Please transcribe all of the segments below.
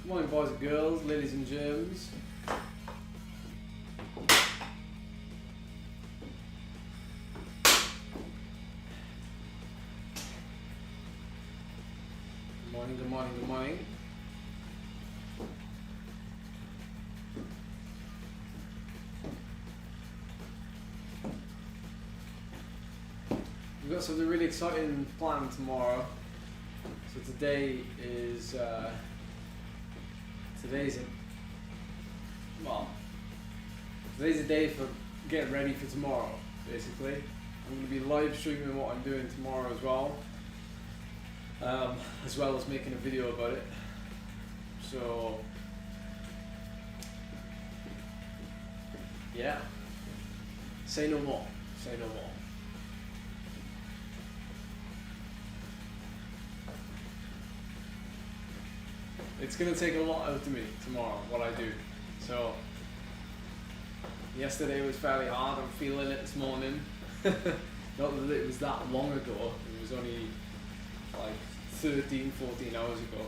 Good morning, boys and girls, ladies and germs. Good morning, good morning, good morning. We've got something really exciting planned tomorrow. So today is today's a day for getting ready for tomorrow. Basically, I'm going to be live streaming what I'm doing tomorrow as well as making a video about it. So yeah, say no more. Say no more. It's going to take a lot out of me tomorrow, what I do. So, yesterday was fairly hard. I'm feeling it this morning. Not that it was that long ago. It was only like 13, 14 hours ago.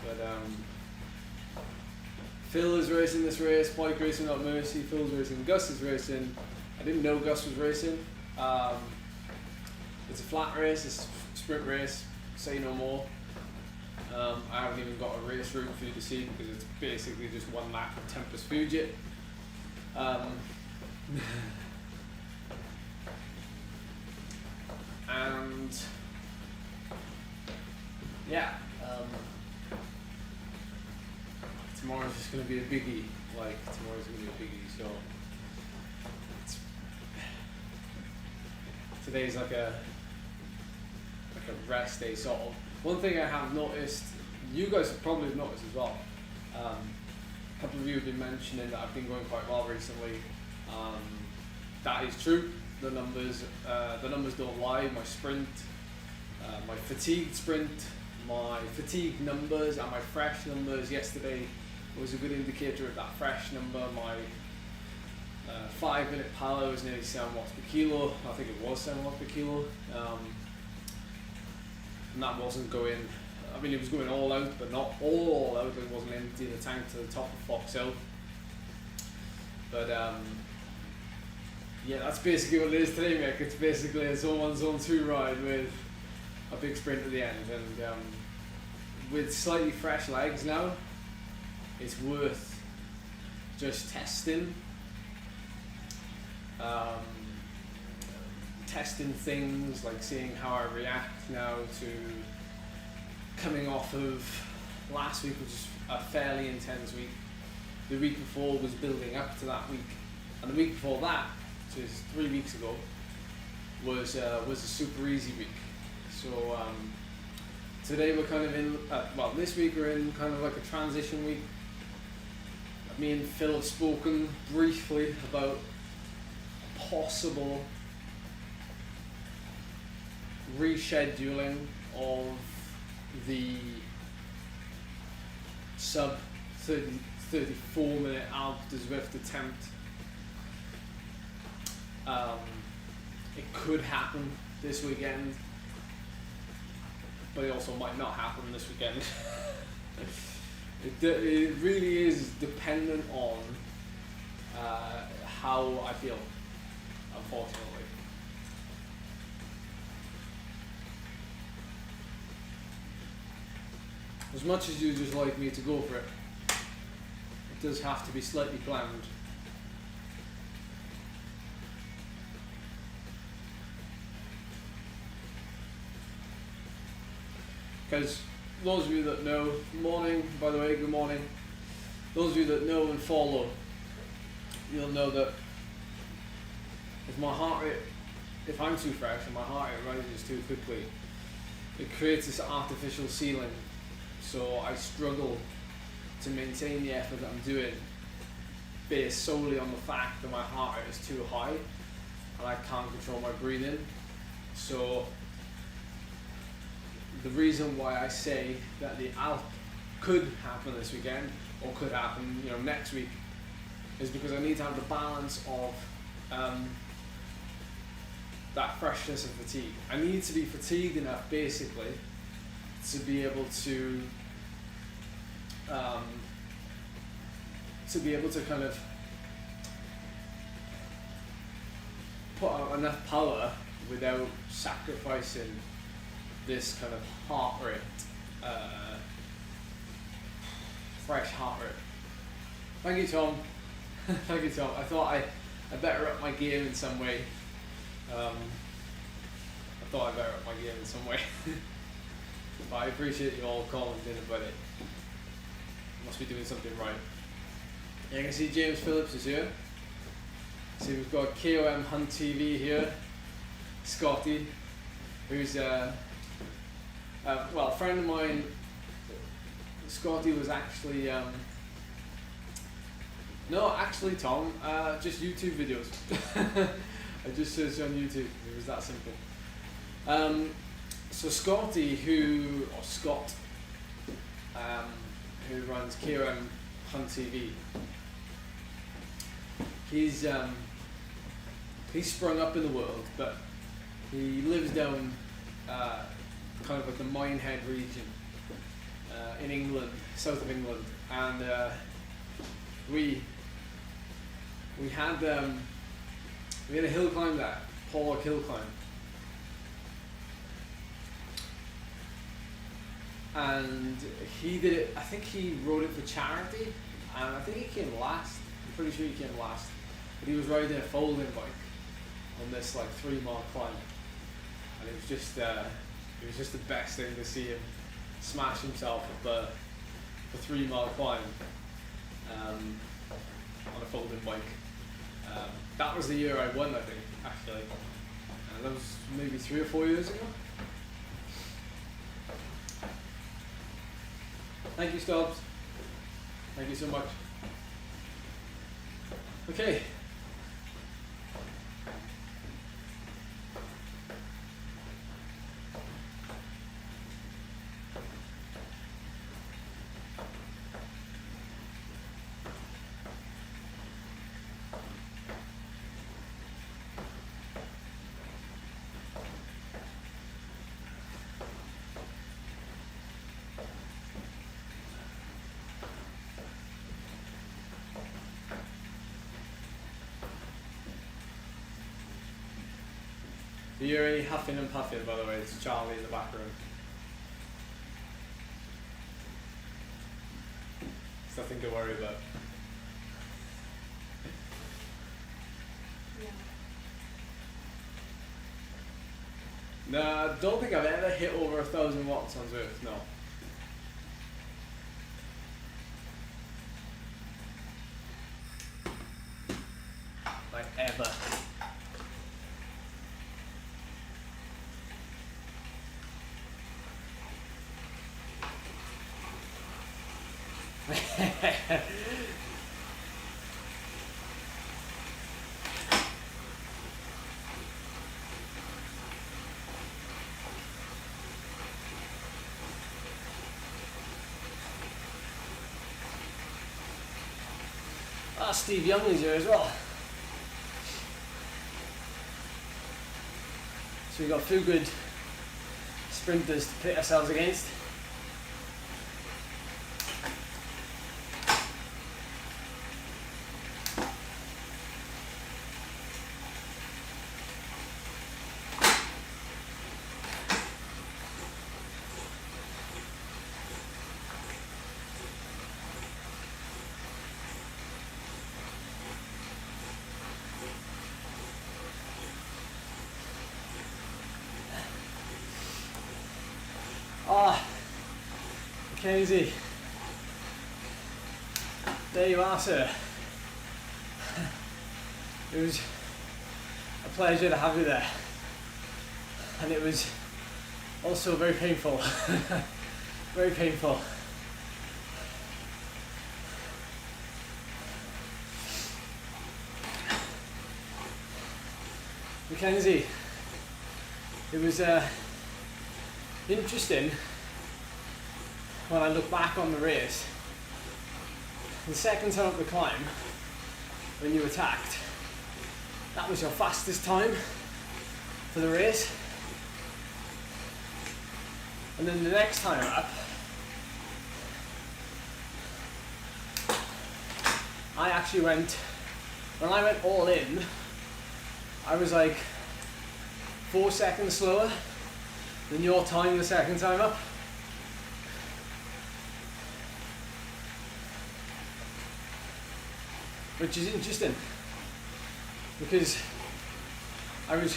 But Phil is racing this race. Mike racing at Mercy. Phil's racing. Gus is racing. I didn't know Gus was racing. It's a flat race. It's a sprint race. Say no more. I haven't even got a race route for you to see because it's basically just one lap of Tempus Fugit. And yeah, tomorrow's just going to be a biggie. Like, tomorrow's going to be a biggie, so today's like a rest day sort of. One thing I have noticed, you guys probably have noticed as well, a couple of you have been mentioning that I've been going quite well recently. That is true. The numbers don't lie. My sprint, my fatigued sprint, my fatigue numbers and my fresh numbers yesterday was a good indicator of that fresh number. My 5-minute power was nearly 7 watts per kilo. I think it was 7 watts per kilo. And that wasn't going, I mean it was going all out, but not all out. It wasn't emptying the tank to the top of Fox Hill. But yeah, that's basically what it is today, Mick. It's basically a zone 1, zone 2 ride with a big sprint at the end. And with slightly fresh legs now, it's worth just testing. Testing things, like seeing how I react now to coming off of last week, which was a fairly intense week. The week before was building up to that week, and the week before that, which is 3 weeks ago, was a super easy week. So today we're kind of in, this week we're in kind of like a transition week. Me and Phil have spoken briefly about possible rescheduling of the sub 34 minute Alpe de Zwift attempt. It could happen this weekend, but it also might not happen this weekend. It really is dependent on how I feel, unfortunately. As much as you just like me to go for it, it does have to be slightly planned. Because those of you that know, morning, by the way, good morning. Those of you that know and follow, you'll know that if I'm too fresh and my heart rate rises too quickly, it creates this artificial ceiling. So I struggle to maintain the effort that I'm doing based solely on the fact that my heart rate is too high and I can't control my breathing. So the reason why I say that the Alpe could happen this weekend or could happen, next week, is because I need to have the balance of that freshness and fatigue. I need to be fatigued enough, basically, to be able to to be able to kind of put out enough power without sacrificing this kind of heart rate, fresh heart rate. Thank you, Tom. Thank you, Tom. I thought I better up my game in some way. I thought I better up my game in some way. But I appreciate you all calling in about it. Must be doing something right. You can see James Phillips is here. So we've got KOM Hunt TV here. Scotty, who's well, a friend of mine. Scotty was actually no, actually Tom, just YouTube videos. I just searched on YouTube. It was that simple. So Scotty, Scott, who runs KOM Hunt TV, he's sprung up in the world, but he lives down kind of like the Minehead region in England, south of England, and we had a hill climb there, Pollock Hill Climb, and he did it. I think he rode it for charity, and I think he came last. I'm pretty sure he came last, but he was riding a folding bike on this like 3-mile climb, and it was just the best thing to see him smash himself up the 3-mile climb on a folding bike. That was the year I won, I think, actually. That was maybe 3 or 4 years ago. Thank you, Stubbs. Thank you so much. Okay. You're huffing and puffing, by the way. It's Charlie in the back room. It's nothing to worry about. Yeah. No, I don't think I've ever hit over 1,000 watts on Zwift, no. Like ever. Steve Youngley's here as well. So we've got 2 good sprinters to pit ourselves against. Mackenzie, there you are, sir. It was a pleasure to have you there, and it was also very painful. Very painful. Mackenzie, it was interesting when I look back on the race. The second time up the climb, when you attacked, that was your fastest time for the race. And then the next time up, I actually went, when I went all in, I was like 4 seconds slower than your time the second time up. Which is interesting, because I was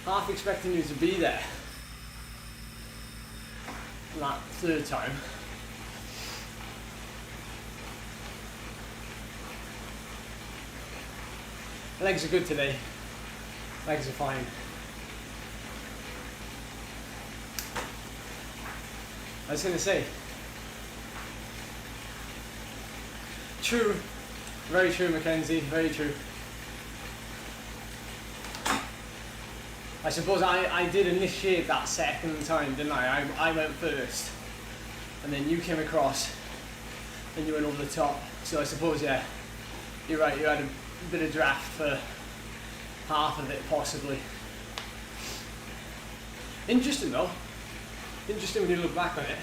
half expecting you to be there that third time. Legs are good today. Legs are fine. I was going to say, true, very true, Mackenzie, very true. I suppose I did initiate that second time, didn't I? I went first, and then you came across, and you went over the top. So I suppose, yeah, you're right, you had a bit of draft for half of it, possibly. Interesting though. Interesting when you look back on it.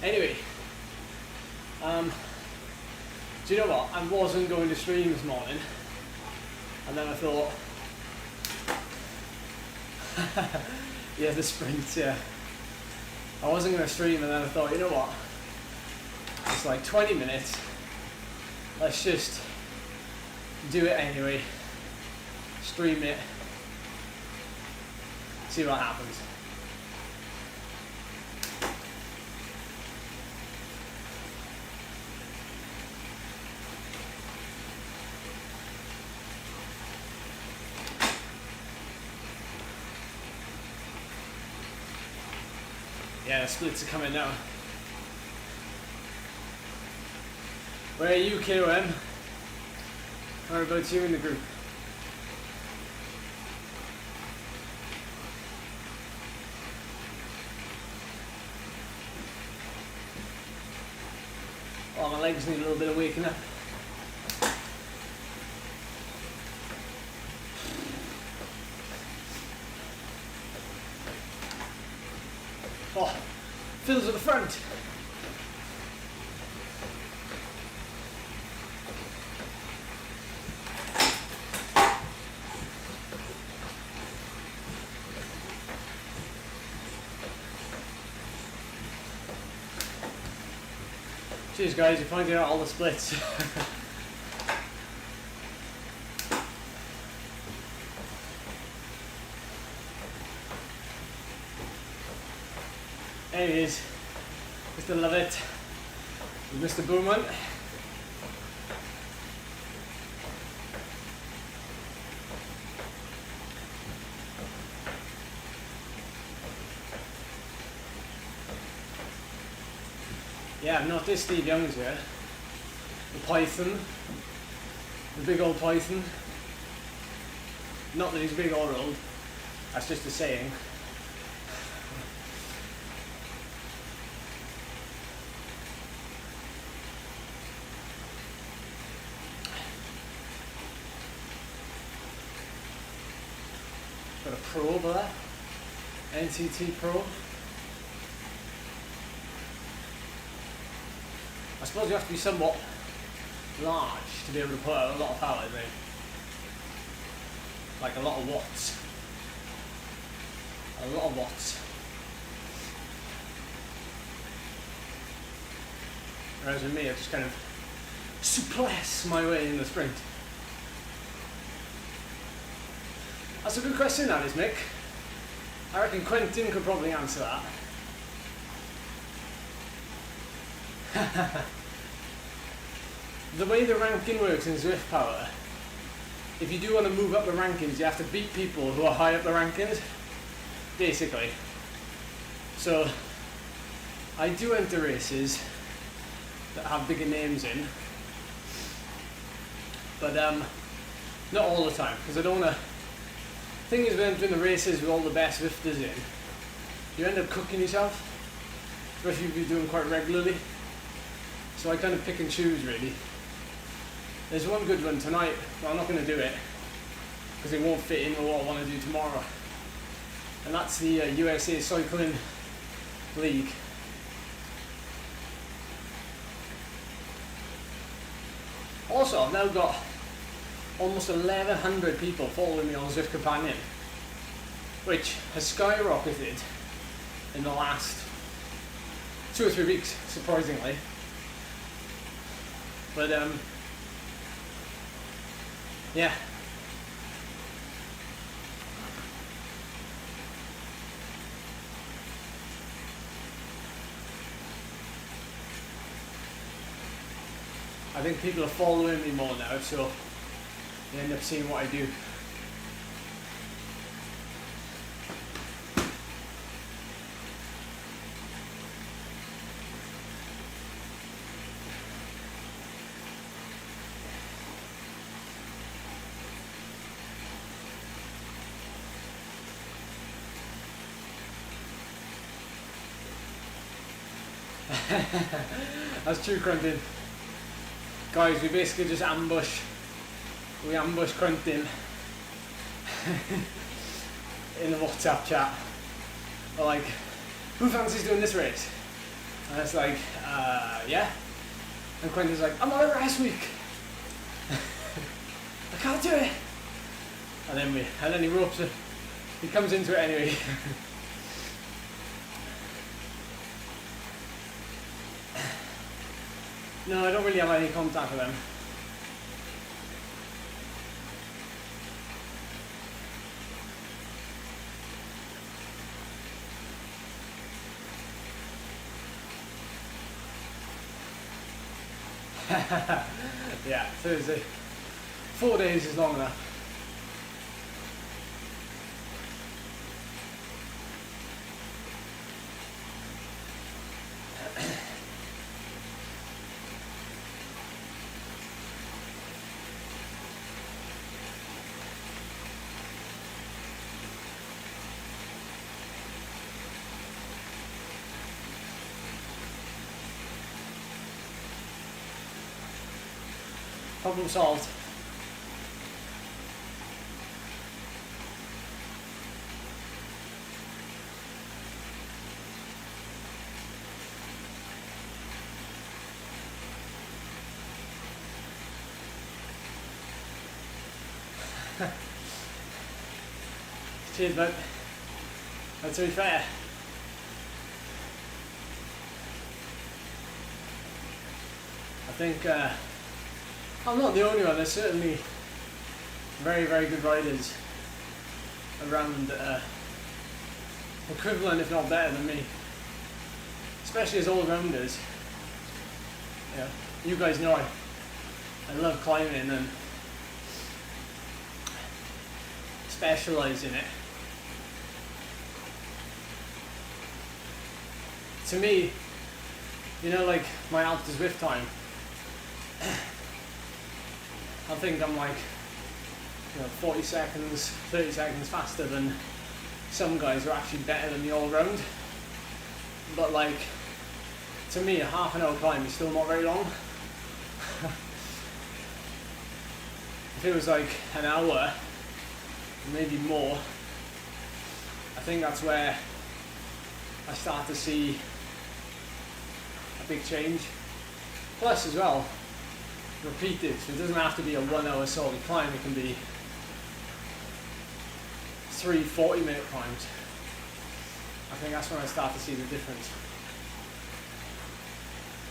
Anyway, do you know what? I wasn't going to stream this morning, and then I thought, yeah, the sprint, yeah. I wasn't going to stream, and then I thought, you know what? It's like 20 minutes. Let's just do it anyway. Stream it. See what happens. Yeah, the splits are coming now. Where are you, KOM? How about you in the group? Oh, my legs need a little bit of waking up. Oh, Phil's at the front. Cheers guys, you're finding out all the splits. Anyways, Mr. Lovett, Mr. Boomman. Yeah, I've noticed Steve Young's here. The python. The big old python. Not that he's big or old, that's just a saying. Got a Pro there. NTT Pro. I suppose you have to be somewhat large to be able to put out a lot of power, don't you? Like a lot of watts. A lot of watts. Whereas with me, I just kind of suppress my way in the sprint. That's a good question, that is, Mick. I reckon Quentin could probably answer that. The way the ranking works in Zwift Power, if you do want to move up the rankings, you have to beat people who are high up the rankings, basically. So, I do enter races that have bigger names in, but not all the time, because I don't want to. The thing is, when entering the races with all the best Zwifters in, you end up cooking yourself, especially if you're doing quite regularly. So I kind of pick and choose, really. There's one good one tonight, but I'm not going to do it because it won't fit in with what I want to do tomorrow. And that's the USA Cycling League. Also, I've now got almost 1,100 people following me on Zwift Companion, which has skyrocketed in the last 2 or 3 weeks, surprisingly. But yeah. I think people are following me more now, so they end up seeing what I do. That's true, Cruntin. Guys, we basically just ambush Cruntin in the WhatsApp chat. We're like, who fancies doing this race? And it's like, yeah. And Quentin's like, I'm on a rest week. I can't do it. And then he ropes it. He comes into it anyway. No, I don't really have any contact with them. Yeah, Thursday. 4 days is long enough. Problem solved. Cheers, mate. That's to be fair. I think I'm not the only one. There's certainly very, very good riders around, equivalent if not better than me, especially as all-rounders. Yeah, you guys know I love climbing and specialise in it. To me, you know, like my Alp to Zwift time, I think I'm like, 40 seconds, 30 seconds faster than some guys who are actually better than me all round. But like, to me, a half an hour climb is still not very long. If it was like an hour, maybe more, I think that's where I start to see a big change. Plus as well, repeated, so it doesn't have to be a 1 hour solid climb, it can be 3 40-minute climbs. I think that's when I start to see the difference.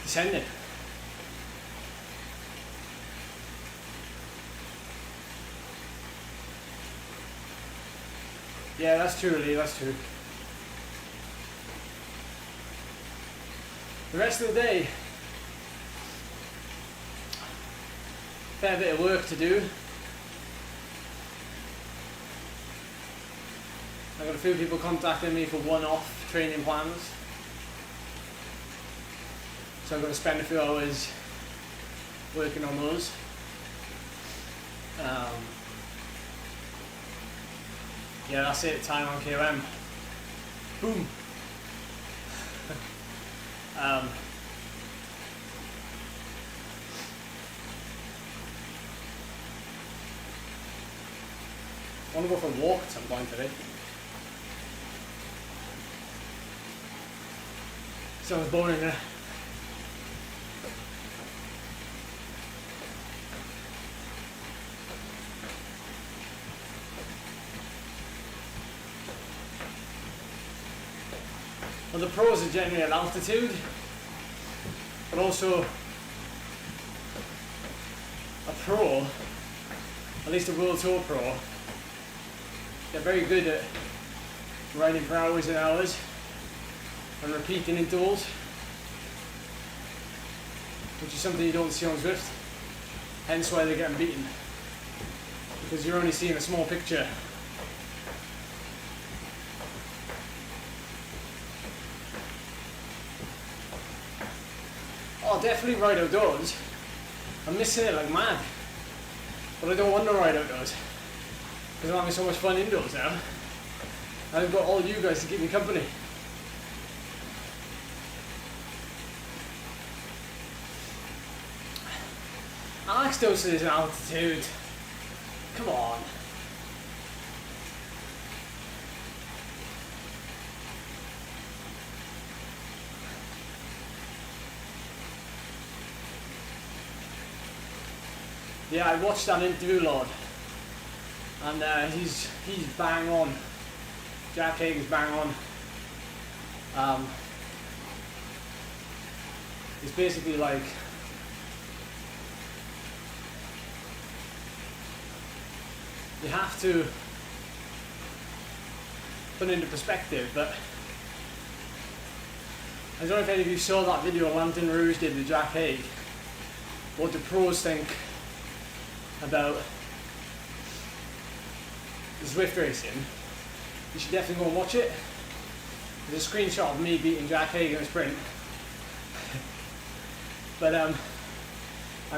Descending. Yeah, that's true, Lee, that's true. The rest of the day, fair bit of work to do. I've got a few people contacting me for one-off training plans. So I'm going to spend a few hours working on those. Yeah, that's it, time on KOM. Boom. I want to go for a walk at some point today. Sounds boring there. Well, the pros are generally at altitude, but also a pro, at least a World Tour pro, they're very good at riding for hours and hours and repeating intervals, which is something you don't see on Zwift, hence why they're getting beaten, because you're only seeing a small picture. Oh, definitely ride outdoors. I'm missing it like mad, but I don't want to ride outdoors because I'm having so much fun indoors now. And I've got all you guys to keep me company. Alex doses in altitude. Come on. Yeah, I watched that interview, Lord, and he's bang on. Jack Hagen's bang on. It's basically like you have to put it into perspective, but I don't know if any of you saw that video Lantern Rouge did with Jack Haig, what the pros think about Zwift racing. You should definitely go and watch it. There's a screenshot of me beating Jack Haig in a sprint. But I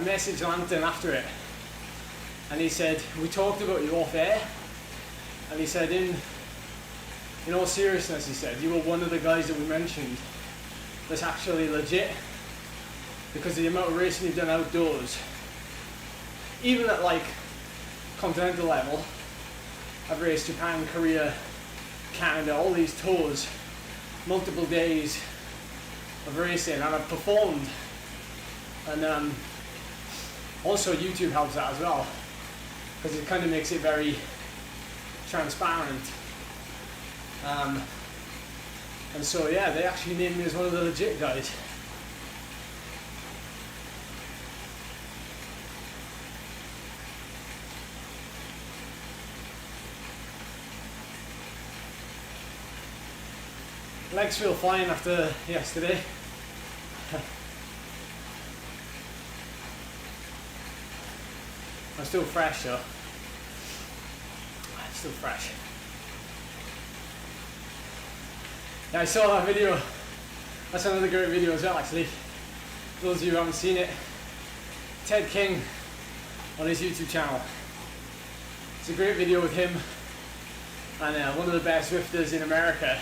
messaged Lantern after it, and he said, we talked about you off air, and he said, in all seriousness, he said, you were one of the guys that we mentioned that's actually legit, because of the amount of racing you've done outdoors. Even at like continental level, I've raced Japan, Korea, Canada, all these tours, multiple days of racing, and I've performed. And also YouTube helps that as well, because it kind of makes it very transparent. And so yeah, they actually named me as one of the legit guys. Legs feel fine after yesterday. I'm still fresh though. I'm still fresh. Yeah, I saw that video. That's another great video as well, actually. For those of you who haven't seen it, Ted King on his YouTube channel. It's a great video with him and one of the best Zwifters in America.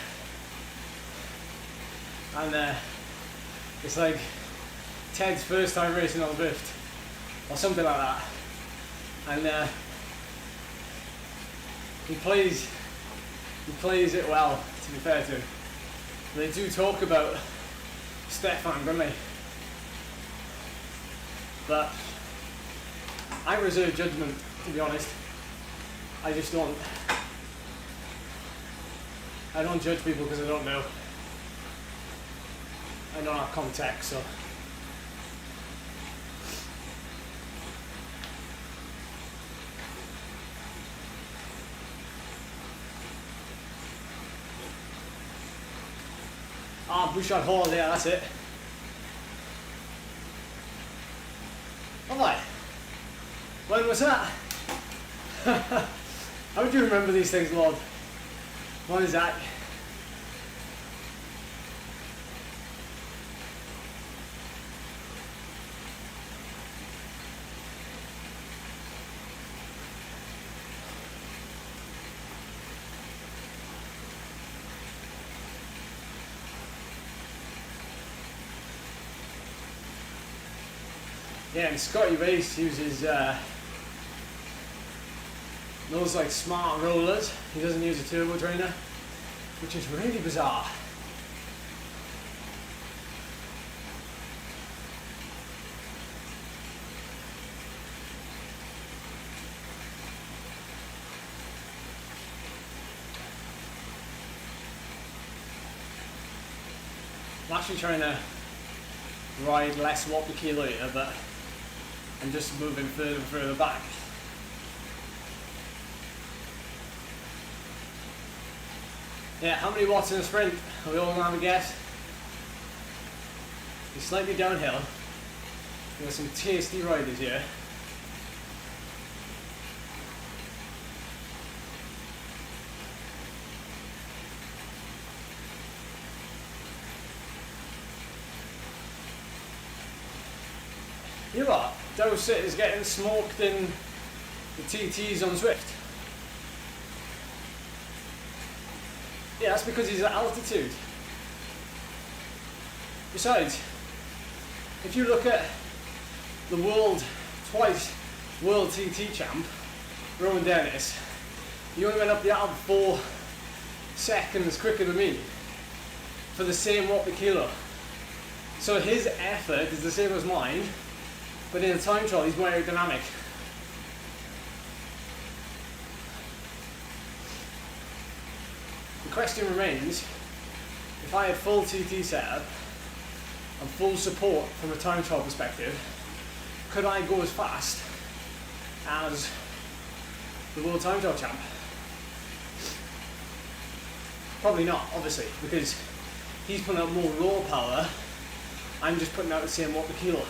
And it's like Ted's first time racing on Zwift, or something like that. And he plays it well, to be fair to him. They do talk about Stefan, don't they? But I reserve judgment, to be honest. I just don't judge people because I don't know. I don't have context, so. Ah, Bouchard Hall, yeah, that's it. Have I? When was that? How do you remember these things, Lord? What is that? Yeah, and Scotty Race uses those like smart rollers. He doesn't use a turbo trainer, which is really bizarre. actually trying to ride less watt per kilo here, but I'm just moving further and further back. Yeah, how many watts in a sprint? Are we all gonna have a guess? It's slightly downhill. There are some tasty riders here. You know what? Dosset is getting smoked in the TTs on Zwift. Yeah, that's because he's at altitude. Besides, if you look at the twice world TT champ, Rowan Dennis, he only went up the Alp 4 seconds quicker than me for the same watt per kilo. So his effort is the same as mine, but in a time trial he's more aerodynamic. The question remains, if I had full TT setup and full support from a time trial perspective, could I go as fast as the world time trial champ? Probably not, obviously, because he's putting out more raw power, I'm just putting out the same watt per kilo.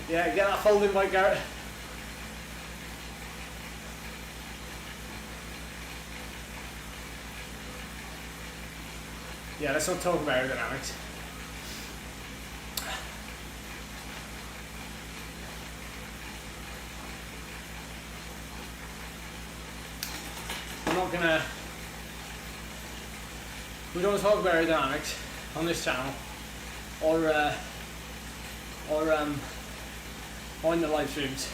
Yeah, get that folding bike, Garrett. Yeah, let's not talk about aerodynamics. We don't talk about aerodynamics on this channel, or in the live streams.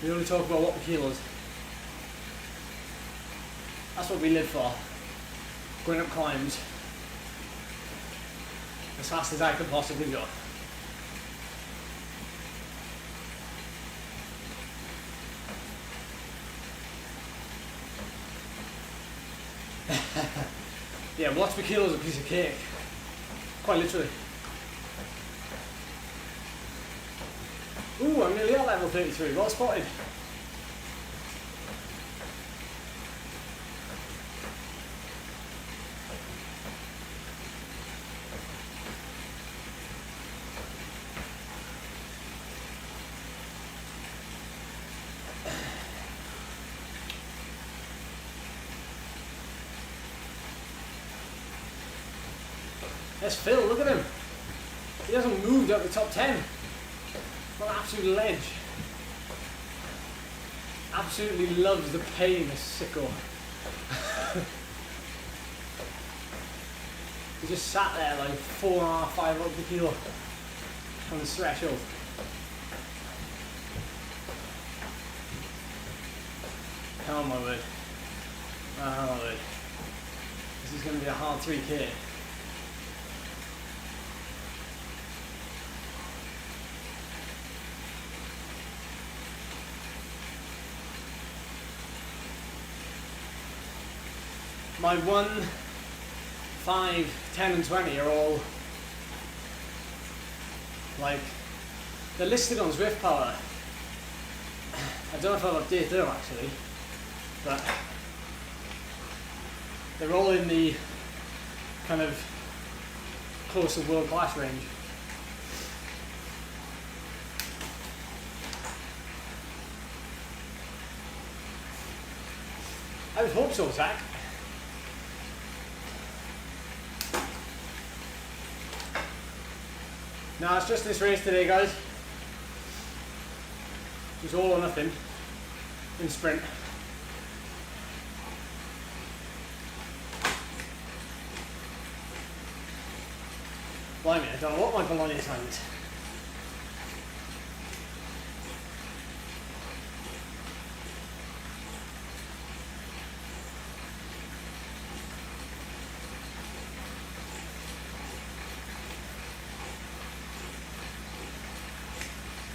We only talk about watt per kilos. That's what we live for. Going up climbs as fast as I can possibly go. Yeah, watts per kilo is a piece of cake. Quite literally. Ooh, I'm nearly at level 33, well spotted. There's Phil, look at him. He hasn't moved out the top 10. What an absolute ledge. Absolutely loves the pain, this sicko. He just sat there like 4.5, 5 watt per kilo on the threshold. Oh my word. Oh my word. This is going to be a hard 3K. My 1, 5, 10 and 20 are all like, they're listed on Zwift Power. I don't know if I've updated them actually, but they're all in the kind of close to world class range. I would hope so, Zach. No, it's just this race today, guys. It's all or nothing in sprint. Blimey, I don't know what my Bynea time is.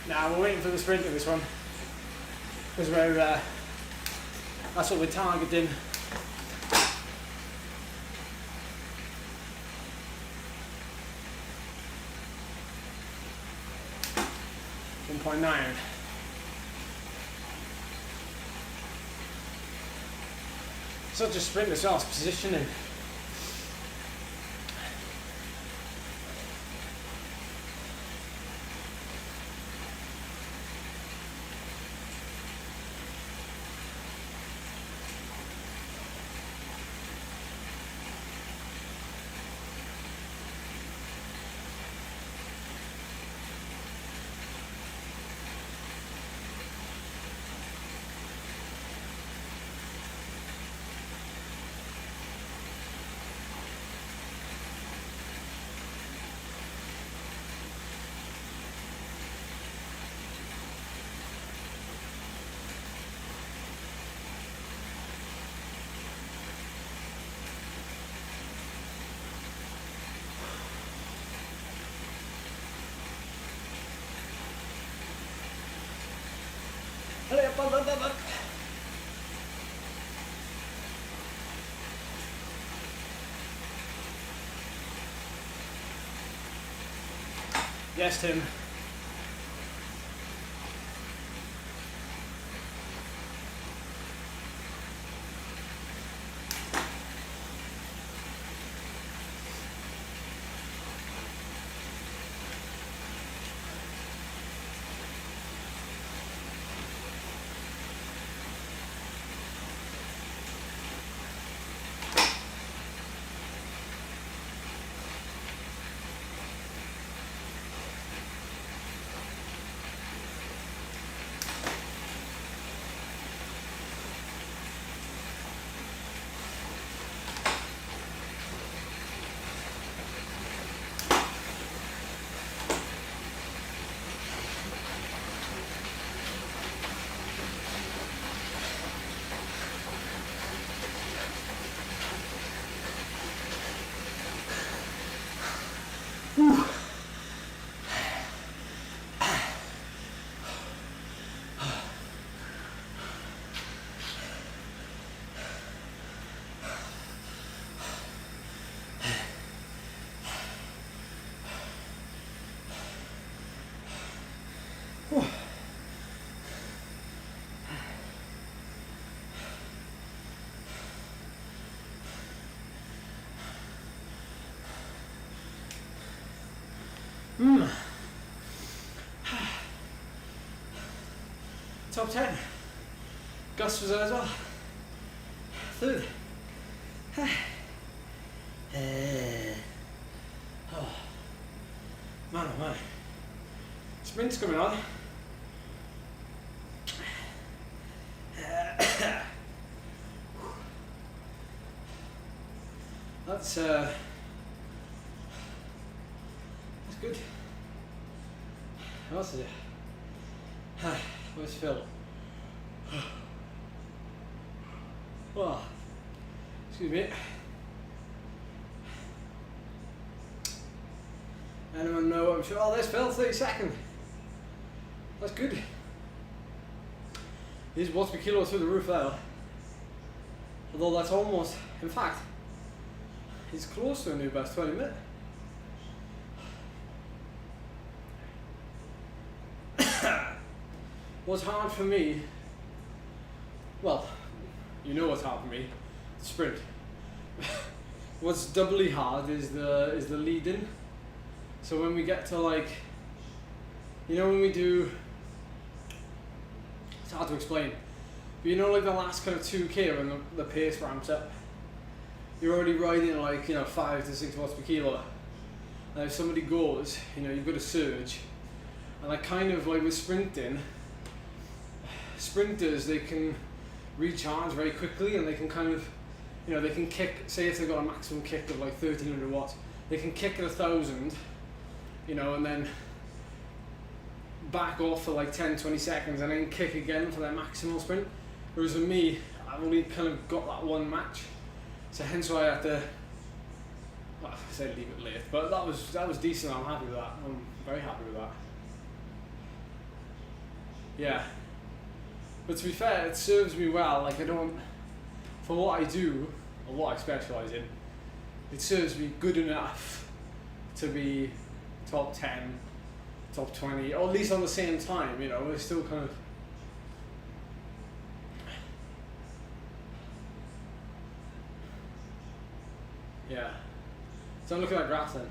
Now we're waiting for the sprint in this one because we're That's what we're targeting. 1.9. Such a sprint as well, it's positioning. Yes, Tim. Top 10. Gus was there as well. Third. Oh. Man, oh man. Sprint's coming on. That's good. What else is it? Where's Phil? Oh, excuse me. Anyone know? I'm sure. Oh, there's Phil. 32nd. That's good. His watts per kilo through the roof there. Although that's almost, in fact, he's close to a new best 20 minutes. What's hard for me, well, you know what's hard for me, sprint. What's doubly hard is the lead in. So when we get to, like, you know, when we do, it's hard to explain, but you know, like the last kind of 2K when the pace ramps up, you're already riding like, you know, 5 to 6 watts per kilo. And if somebody goes, you know, you've got a surge, and like kind of like with sprinting, sprinters, they can recharge very quickly, and they can kind of, you know, they can kick, say if they've got a maximum kick of like 1300 watts, they can kick at 1000, you know, and then back off for like 10-20 seconds and then kick again for their maximal sprint. Whereas with me, I've only kind of got that one match, so hence why I had to, well, I said leave it late, but that was decent. I'm happy with that. I'm very happy with that. Yeah. But to be fair, it serves me well. Like I don't, for what I do or what I specialise in, it serves me good enough to be top 10, top 20, or at least on the same time. You know, it's still kind of. Yeah. So I'm looking at graph then.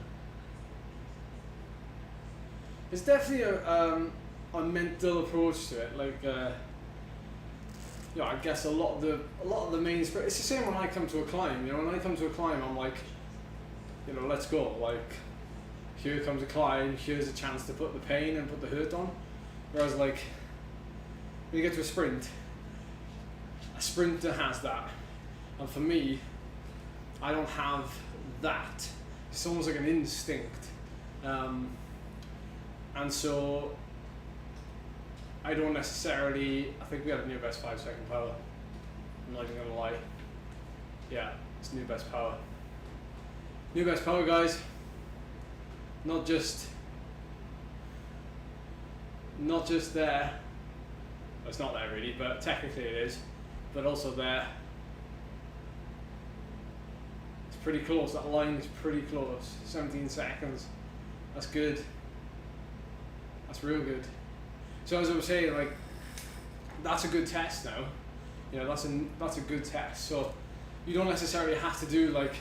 It's definitely a mental approach to it. Like, I guess a lot of the main spirit. It's the same when I come to a climb. You know, when I come to a climb, I'm like, you know, let's go. Like, here comes a climb. Here's a chance to put the pain and put the hurt on. Whereas, like, when you get to a sprinter has that, and for me, I don't have that. It's almost like an instinct. And so I don't necessarily, I think we had a new best 5 second power. I'm not even gonna lie. Yeah, it's new best power. New best power, guys. Not just there. Well, it's not there really, but technically it is. But also there. It's pretty close, that line is pretty close. 17 seconds. That's good. That's real good. So as I was saying, like, that's a good test now. You know, that's a good test. So you don't necessarily have to do like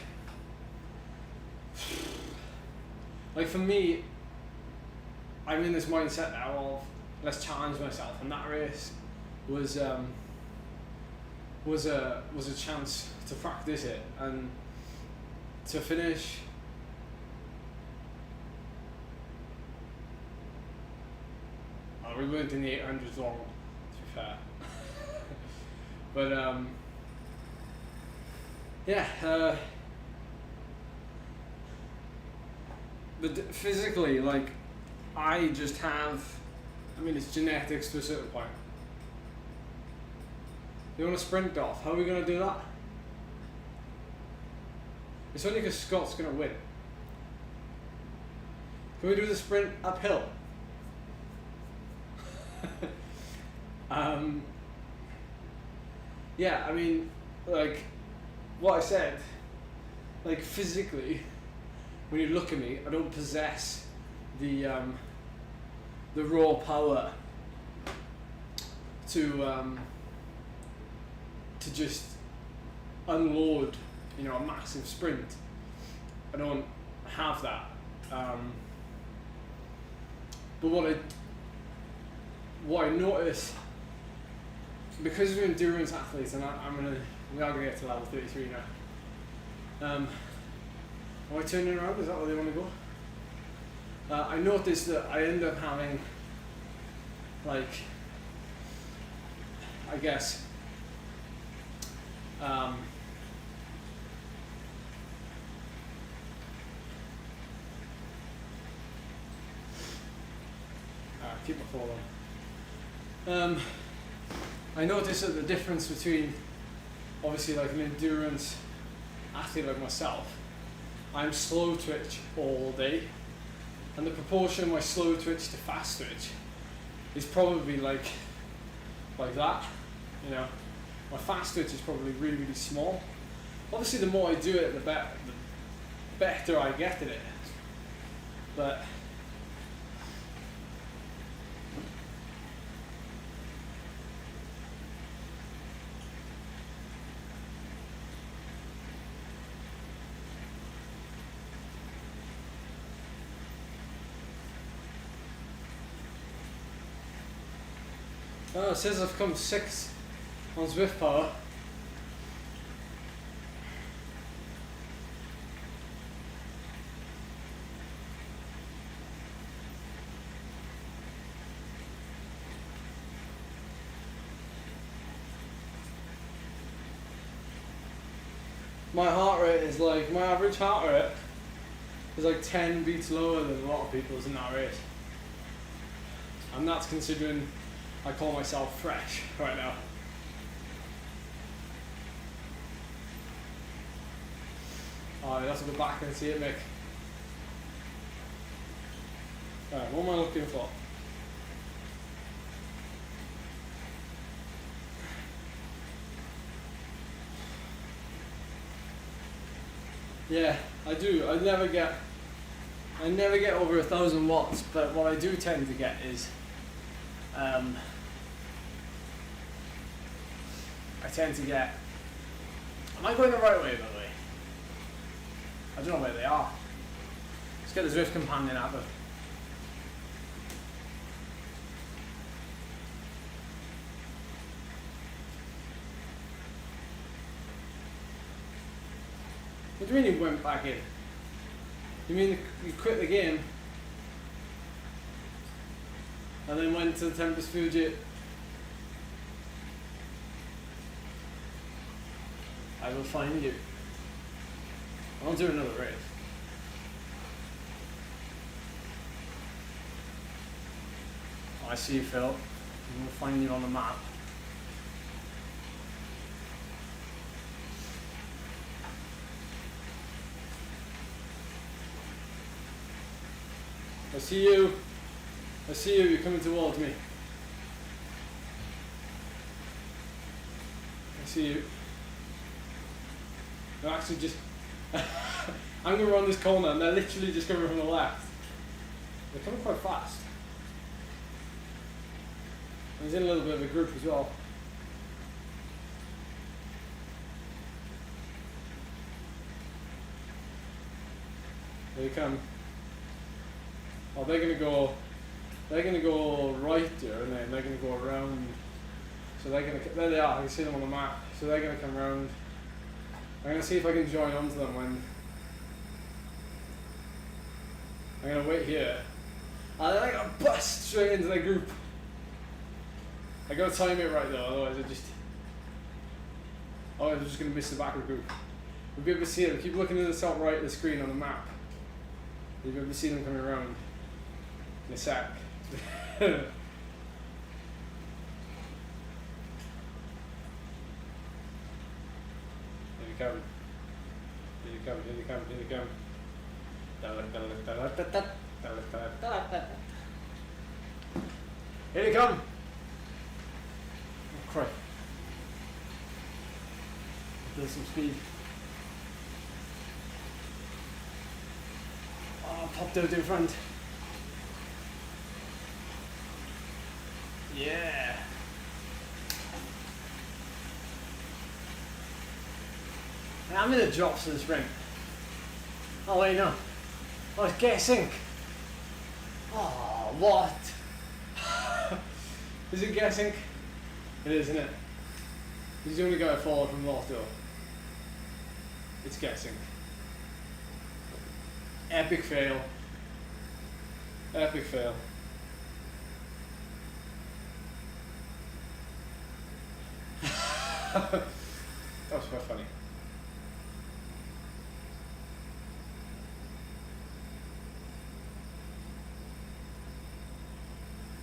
for me, I'm in this mindset now of let's challenge myself, and that race was a chance to practice it and to finish. We weren't in the 800s long, to be fair. But but physically, like, I just have, I mean, it's genetics to a certain point. You want to sprint off, how are we going to do that? It's only because Scott's going to win. Can we do the sprint uphill? Yeah, I mean, like, what I said, like, physically, when you look at me, I don't possess the raw power to just unload, you know, a massive sprint. I don't have that. But what I notice, because we're endurance athletes, and we are gonna get to level 33 now. Am I turning around? Is that where they want to go? I noticed that I end up having, like, I guess, keep my phone on. I noticed that the difference between, obviously, like an endurance athlete like myself, I'm slow twitch all day, and the proportion of my slow twitch to fast twitch is probably like that, you know. My fast twitch is probably really, really small. Obviously, the more I do it, the better I get at it. But it says I've come 6th on Zwift Power. My heart rate is like, my average heart rate is like 10 beats lower than a lot of people's in that race. And that's considering I call myself fresh right now. Alright, let's go back and see it, Mick. Alright, what am I looking for? Yeah, I do. I never get over 1,000 watts, but what I do tend to get is, I tend to get. Am I going the right way, by the way? I don't know where they are. Let's get the Zwift companion out of. What do you mean you went back in? You mean you quit the game and then went to the Tempus Fugit? I will find you. I'll do another race. I see you, Phil. I'm gonna find you on the map. I see you. I see you. You're coming towards me. I see you. They're actually just. I'm going to run this corner and they're literally just coming from the left. They're coming quite fast. And he's in a little bit of a group as well. There you come. Oh, they're gonna go right there, and then they're gonna go around. So there they are. I can see them on the map. So they're gonna come around. I'm gonna see if I can join onto them when. I'm gonna wait here. And then I'm gonna bust straight into their group. I gotta time it right though, otherwise I'm just gonna miss the back of the group. We'll be able to see them. Keep looking to the top right of the screen on the map. You'll be able to see them coming around. In a sec. Here they come. Here they come, here they come, here they come. Here they come! Oh crap. There's some speed. Oh, popped out in front. Yeah. I'm in the drops of the sprint. Oh wait, no. I was guessing. Oh, what? Is it guessing? It is, isn't it? He's the only guy forward from Wahoo. It's guessing. Epic fail. Epic fail. That was quite funny.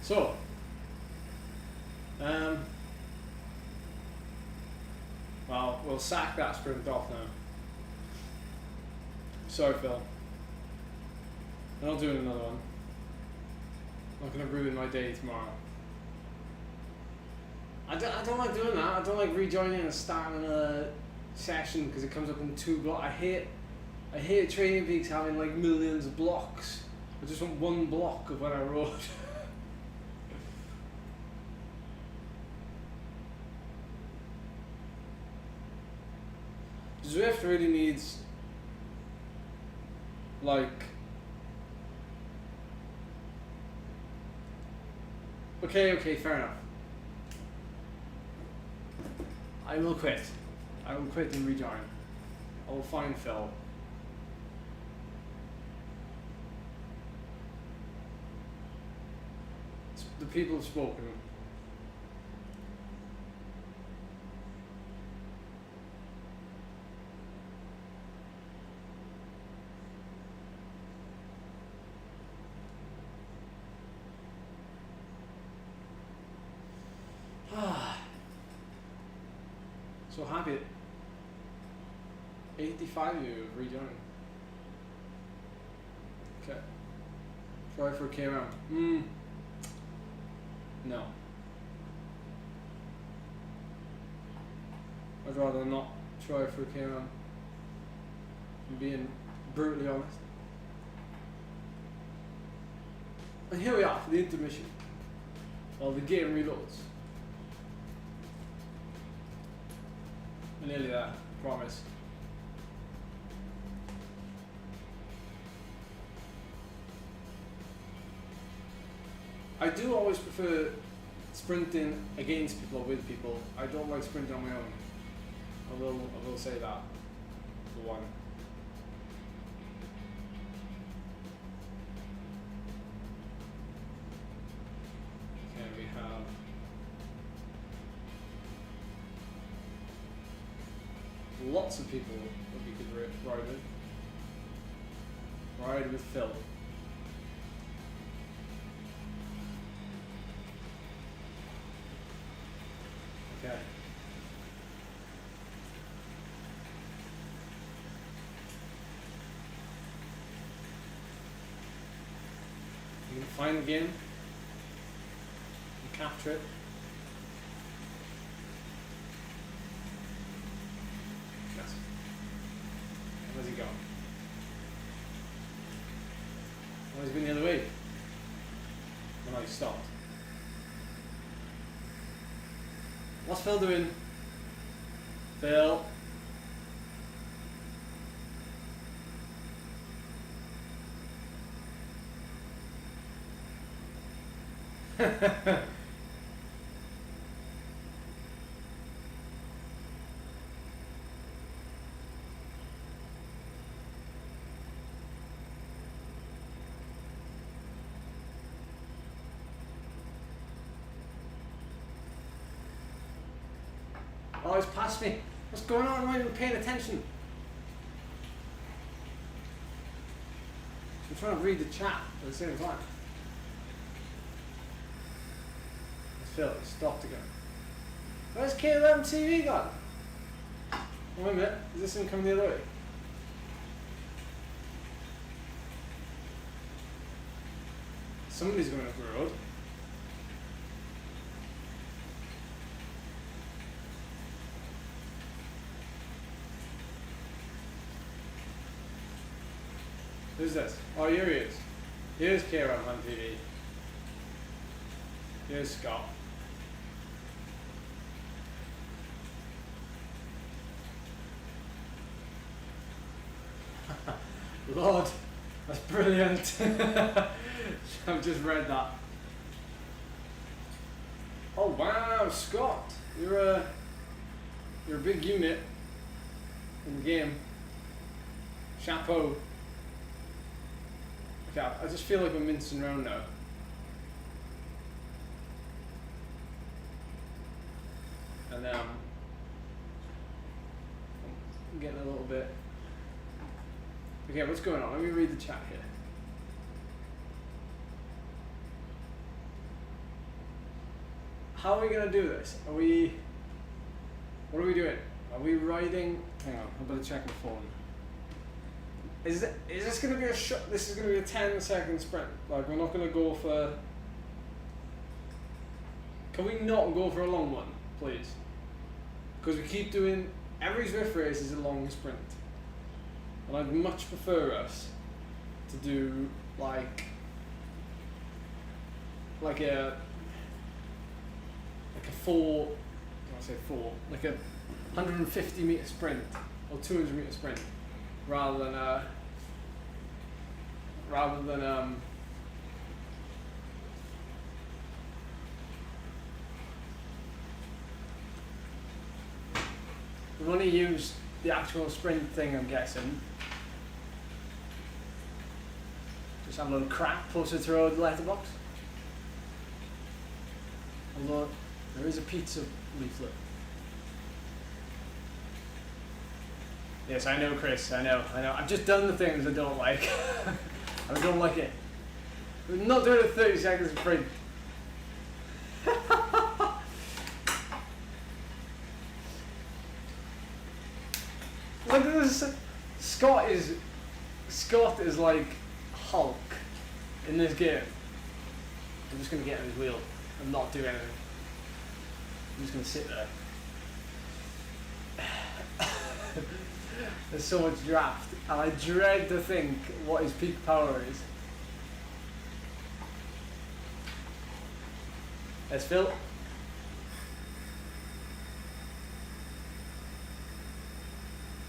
So, well, we'll sack that sprint off now. Sorry, Phil. I'm not doing another one. I'm not going to ruin my day tomorrow. I don't like doing that. I don't like rejoining and starting a session because it comes up in 2 blocks. I hate training peaks having like millions of blocks. I just want one block of when I rode. Zwift really needs like okay, fair enough. I will quit. I will quit and rejoin. I will find Phil. The people have spoken. So happy. 85 of you have rejoined. Okay. Try for a K round. No. I'd rather not try for a K round. I'm being brutally honest. And here we are for the intermission. Well, the game reloads. We're nearly there, promise. I do always prefer sprinting against people or with people. I don't like sprinting on my own. I will say that for one. Okay, we have lots of people that we could ride with. Ride with Phil. Okay. I'm gonna find the game and capture it. Yes. Where's he gone? Oh, he's been the other way. Oh no, he stopped. What's Phil doing? Phil. Oh, he's past me. What's going on? I'm not even paying attention. I'm trying to read the chat at the same time. It's Phil, he stopped again. Where's KLM TV gone? Oh, wait a minute, is this him coming the other way? Somebody's going up the road. Who's this? Oh, here he is. Here's Kickr on TV. Here's Scott. Lord, that's brilliant. I've just read that. Oh wow, Scott, you're a big unit in the game. Chapeau. Okay, I just feel like we're mincing around now. And I'm getting a little bit. Okay, what's going on? Let me read the chat here. How are we gonna do this? What are we doing? Are we riding? Hang on, I better check my phone. Is this gonna be a shot? This is gonna be a 10-second sprint. Like, we're not gonna go for. Can we not go for a long one, please? Because we keep doing every Zwift race is a long sprint, and I'd much prefer us to do like a 150 meter sprint or 200 meter sprint, rather than we've only used the actual sprint thing, I'm guessing. Just have a little crap posted through the letterbox. Although there is a pizza leaflet. Yes, I know, Chris. I know. I've just done the things I don't like. I don't like it. We're not doing it 30 seconds of free. Look at this. Scott is like Hulk in this game. I'm just gonna get on his wheel and not do anything. I'm just gonna sit there. There's so much draft, and I dread to think what his peak power is. Let's Phil.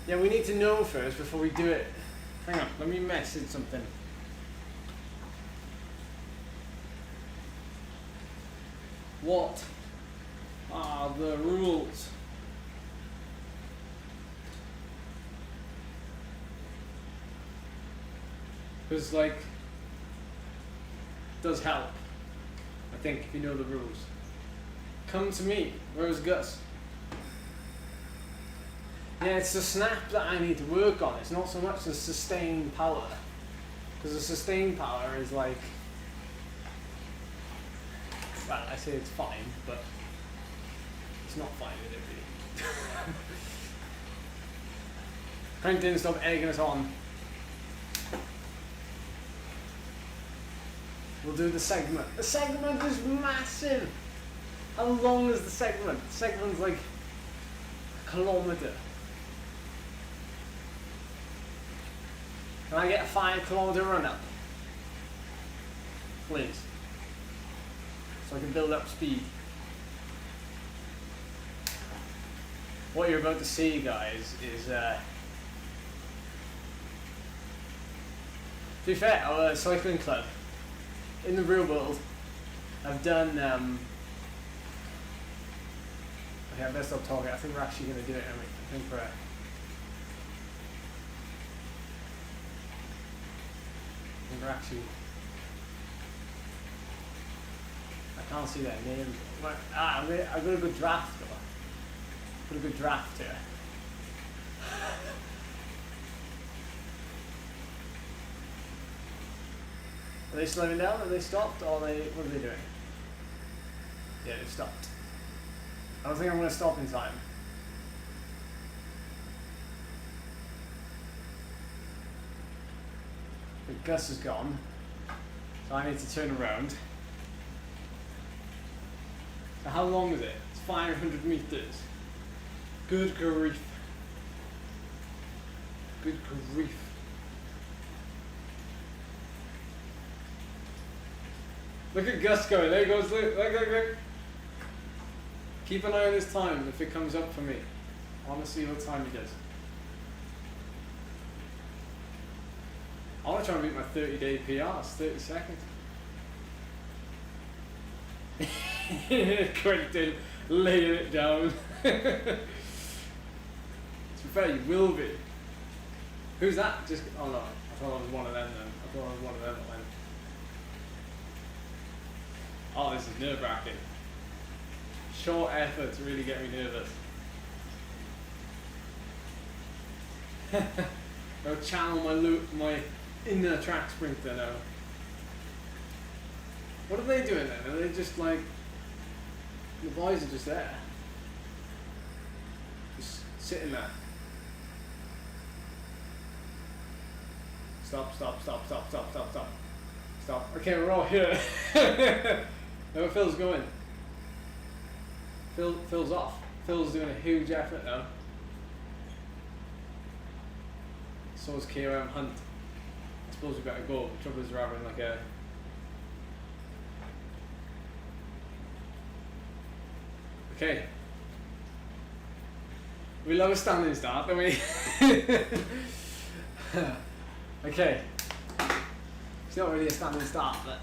Yeah, we need to know first before we do it. Hang on, let me message something. What are the rules? Because, like, it does help, I think, if you know the rules. Come to me. Where's Gus? Yeah, it's the snap that I need to work on. It's not so much the sustained power. Because the sustained power is like... Well, I say it's fine, but it's not fine, is it really? Cranked stop egging us on. We'll do the segment. The segment is massive! How long is the segment? The segment's like a kilometre. Can I get a 5 kilometre run up? Please. So I can build up speed. What you're about to see, guys, is to be fair, our cycling club in the real world have done okay, I better stop talking. I think we're actually going to do it, aren't we? I think we're actually... I can't see their names. I've got a good draft though. Got a good draft here. Are they slowing down? Are they stopped? Or what are they doing? Yeah, they've stopped. I don't think I'm going to stop in time. The Gus is gone, so I need to turn around. So how long is it? It's 500 meters. Good grief. Good grief. Look at Gus going. There he goes. Look. Keep an eye on his time if it comes up for me. I want to see what time he does. I want to try and beat my 30-day PR. It's 30 seconds. Quentin laying it down. To be fair, you will be. Who's that? Just oh no, I thought I was one of them then. I thought I was one of them then. Oh, this is nerve-wracking. Short efforts really get me nervous. I'll channel my inner track sprinter now. What are they doing then? Are they just like... The boys are just there. Just sitting there. Stop. Okay, we're all here. Where Phil's going? Phil's off. Phil's doing a huge effort now. So is KOM Hunt. I suppose we better go. The trouble is we're having like a... Okay. We love a standing start, don't we? Okay. It's not really a standing start, but...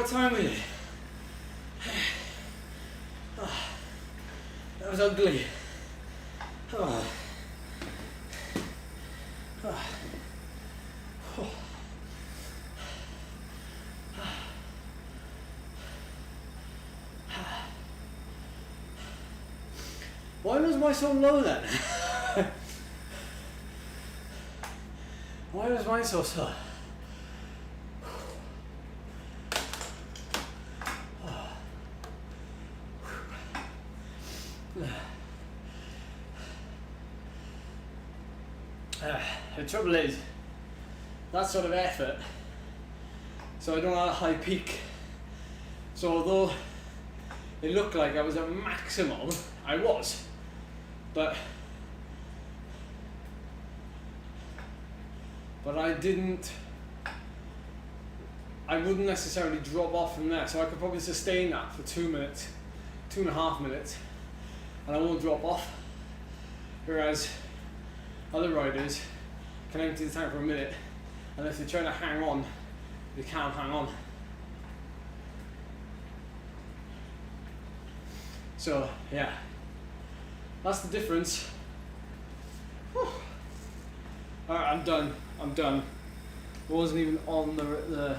more time with it. That was ugly. Oh. Oh. Oh. Why was mine so low then? Why was mine so slow? The trouble is, that sort of effort, so I don't have a high peak. So although it looked like I was at maximum, I was, but I wouldn't necessarily drop off from there, so I could probably sustain that for 2 minutes, 2.5 minutes, and I won't drop off. Whereas other riders can empty the tank for a minute, and if they're trying to hang on, they can't hang on. So yeah, that's the difference. Whew. All right, I'm done. It wasn't even on the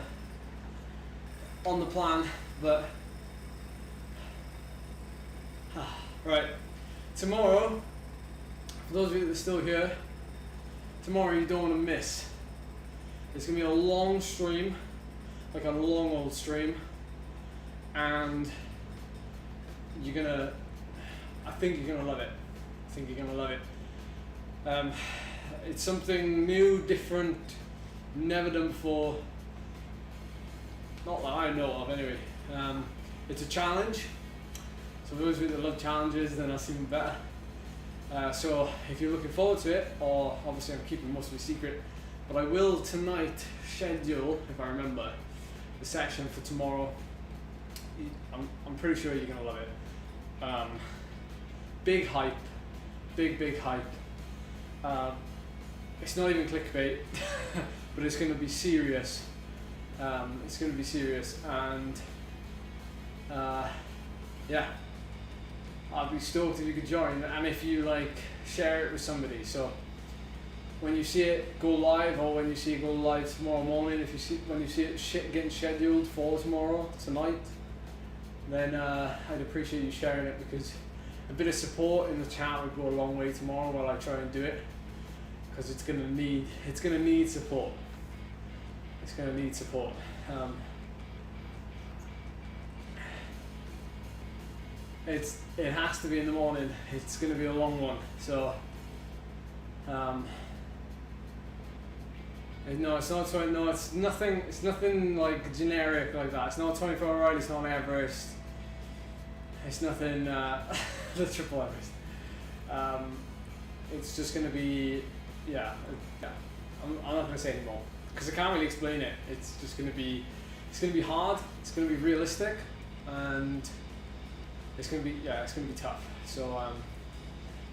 plan, but right. Tomorrow, for those of you that are still here, tomorrow you don't want to miss. It's going to be a long stream, like a long old stream, and I think you're going to love it. It's something new, different, never done before, not that I know of anyway. It's a challenge, so for those of you that love challenges, then that's even better. So if you're looking forward to it, or obviously I'm keeping most of it secret, but I will tonight schedule, if I remember, the section for tomorrow. I'm pretty sure you're going to love it. Big hype, big hype. It's not even clickbait, but it's going to be serious. And yeah. I'd be stoked if you could join, and if you share it with somebody. So when you see it go live, or when you see it go live tomorrow morning, when you see it getting scheduled for tonight, then I'd appreciate you sharing it, because a bit of support in the chat would go a long way tomorrow while I try and do it, because it's gonna need support. It has to be in the morning. It's going to be a long one, so no, it's not. No, it's nothing. It's nothing like generic like that. It's not a 24-hour ride. It's not Everest. It's nothing. The Triple Everest. It's just going to be, yeah. I'm not going to say anymore because I can't really explain it. It's just going to be. It's going to be hard. It's going to be realistic, and it's going to be tough. So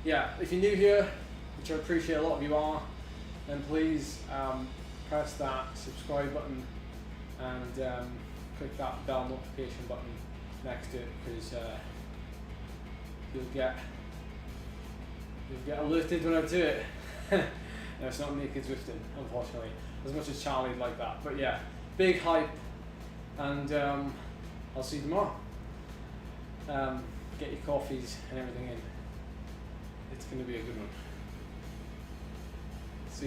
yeah, if you're new here, which I appreciate a lot of you are, then please press that subscribe button and click that bell notification button next to it, because you'll get alerted when I do it. No, it's not Naked Zwifting, unfortunately, as much as Charlie'd like that. But yeah, big hype, and I'll see you tomorrow. Get your coffees and everything in. It's going to be a good one.